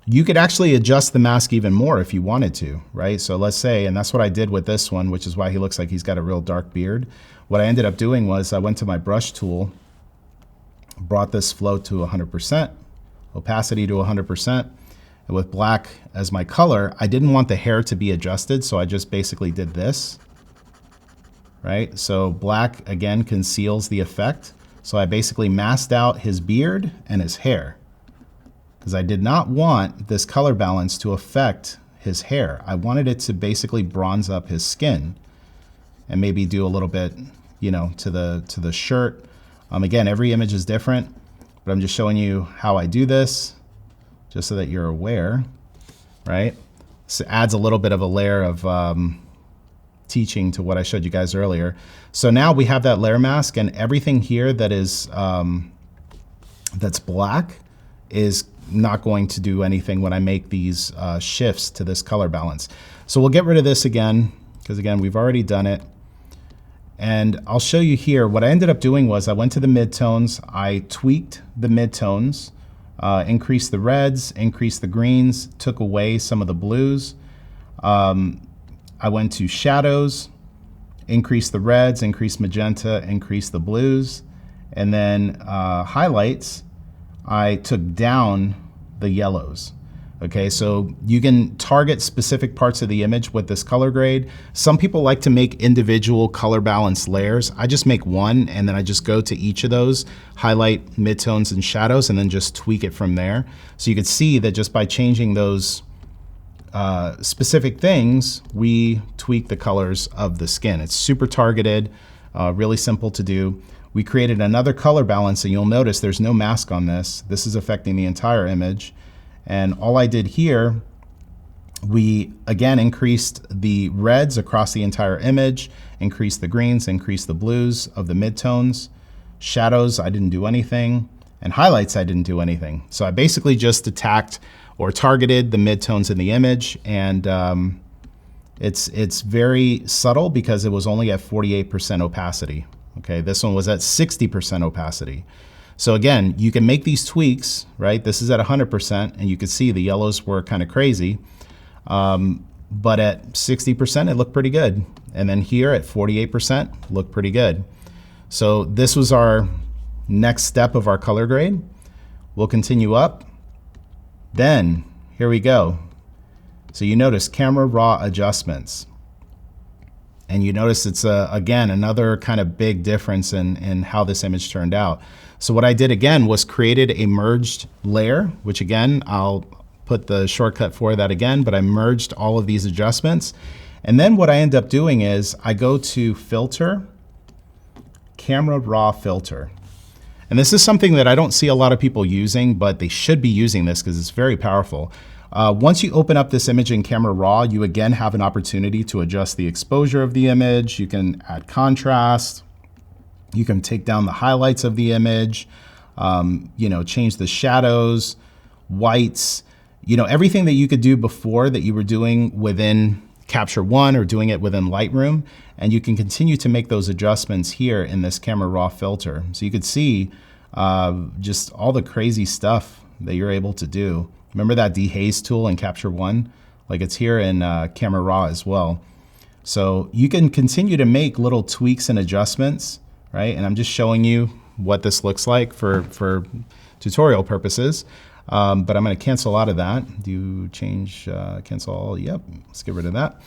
you could actually adjust the mask even more if you wanted to, right? So let's say, and that's what I did with this one, which is why he looks like he's got a real dark beard. What I ended up doing was I went to my brush tool, brought this flow to 100%, opacity to 100%, and with black as my color, I didn't want the hair to be adjusted, so I just basically did this, right? So black, again, conceals the effect. So I basically masked out his beard and his hair, because I did not want this color balance to affect his hair. I wanted it to basically bronze up his skin and maybe do a little bit, you know, to the shirt. Again, every image is different, but I'm just showing you how I do this just so that you're aware, right? So it adds a little bit of a layer of teaching to what I showed you guys earlier. So now we have that layer mask, and everything here that is that's black is not going to do anything when I make these shifts to this color balance. So we'll get rid of this again, because again, we've already done it. And I'll show you here, what I ended up doing was I went to the midtones, I tweaked the midtones, increased the reds, increased the greens, took away some of the blues. I went to shadows, increased the reds, increased magenta, increased the blues, and then highlights, I took down the yellows. Okay, so you can target specific parts of the image with this color grade. Some people like to make individual color balance layers. I just make one, and then I just go to each of those, highlight midtones and shadows, and then just tweak it from there. So you can see that just by changing those specific things, we tweak the colors of the skin. It's super targeted, really simple to do. We created another color balance, and you'll notice there's no mask on this. This is affecting the entire image. And all I did here, we again increased the reds across the entire image, increased the greens, increased the blues of the midtones. Shadows, I didn't do anything. And highlights, I didn't do anything. So I basically just attacked or targeted the midtones in the image, and it's very subtle because it was only at 48% opacity. Okay, this one was at 60% opacity. So again, you can make these tweaks, right? This is at 100%, and you can see the yellows were kind of crazy. But at 60%, it looked pretty good. And then here at 48%, looked pretty good. So this was our next step of our color grade. We'll continue up. Then, here we go. So you notice camera raw adjustments. And you notice it's, again, another kind of big difference in how this image turned out. So what I did again was created a merged layer, which again, I'll put the shortcut for that again, but I merged all of these adjustments. And then what I end up doing is I go to Filter, Camera Raw Filter. And this is something that I don't see a lot of people using, but they should be using this because it's very powerful. Once you open up this image in Camera Raw, you again have an opportunity to adjust the exposure of the image. You can add contrast. You can take down the highlights of the image, you know, change the shadows, whites, you know, everything that you could do before that you were doing within Capture One or doing it within Lightroom. And you can continue to make those adjustments here in this Camera Raw filter. So you could see just all the crazy stuff that you're able to do. Remember that dehaze tool in Capture One? Like it's here in Camera Raw as well. So you can continue to make little tweaks and adjustments, right? And I'm just showing you what this looks like for tutorial purposes. But I'm going to cancel out of that. Do change, cancel all? Yep, let's get rid of that.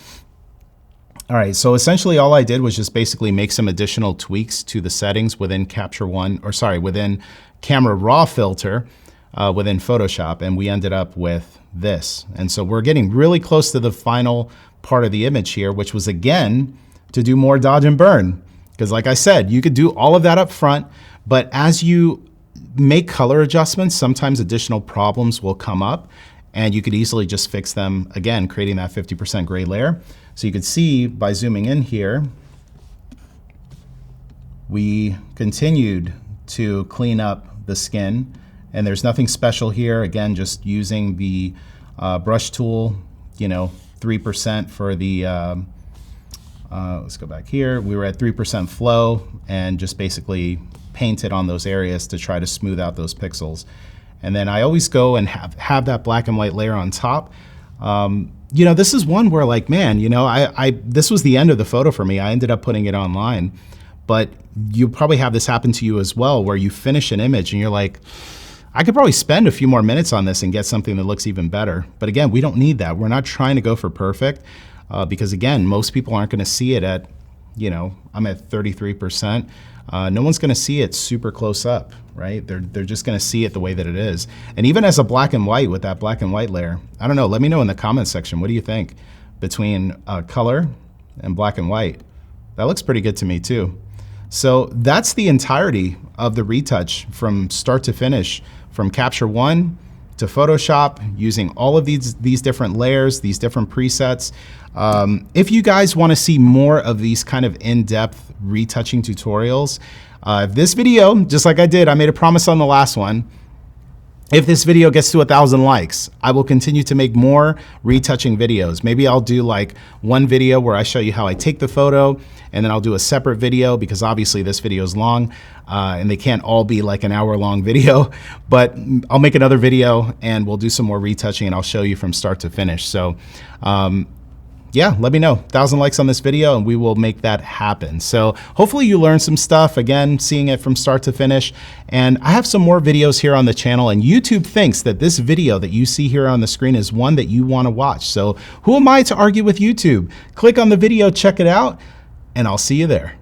All right, so essentially all I did was just basically make some additional tweaks to the settings within within Camera Raw filter within Photoshop, and we ended up with this. And so we're getting really close to the final part of the image here, which was again to do more dodge and burn. Because like I said, you could do all of that up front, but as you make color adjustments, sometimes additional problems will come up, and you could easily just fix them, again, creating that 50% gray layer. So you can see by zooming in here, we continued to clean up the skin, and there's nothing special here. Again, just using the brush tool, 3% for the, let's go back here. We were at 3% flow and just basically painted on those areas to try to smooth out those pixels. And then I always go and have that black and white layer on top. This is one where like, man, this was the end of the photo for me. I ended up putting it online, but you probably have this happen to you as well, where you finish an image and you're like, I could probably spend a few more minutes on this and get something that looks even better. But again, we don't need that. We're not trying to go for perfect because again, most people aren't going to see it at, I'm at 33%. No one's going to see it super close up, right? They're just going to see it the way that it is. And even as a black and white with that black and white layer, I don't know, let me know in the comments section, what do you think between color and black and white? That looks pretty good to me too. So that's the entirety of the retouch from start to finish, from Capture One to Photoshop, using all of these different layers, these different presets. If you guys want to see more of these kind of in-depth retouching tutorials, if this video, just like I did, I made a promise on the last one, if this video gets to 1,000 likes, I will continue to make more retouching videos. Maybe I'll do like one video where I show you how I take the photo, and then I'll do a separate video because obviously this video is long and they can't all be like an hour-long video, but I'll make another video and we'll do some more retouching and I'll show you from start to finish. So yeah, let me know. 1,000 likes on this video and we will make that happen. So hopefully you learned some stuff, again, seeing it from start to finish. And I have some more videos here on the channel, and YouTube thinks that this video that you see here on the screen is one that you want to watch. So who am I to argue with YouTube? Click on the video, check it out, and I'll see you there.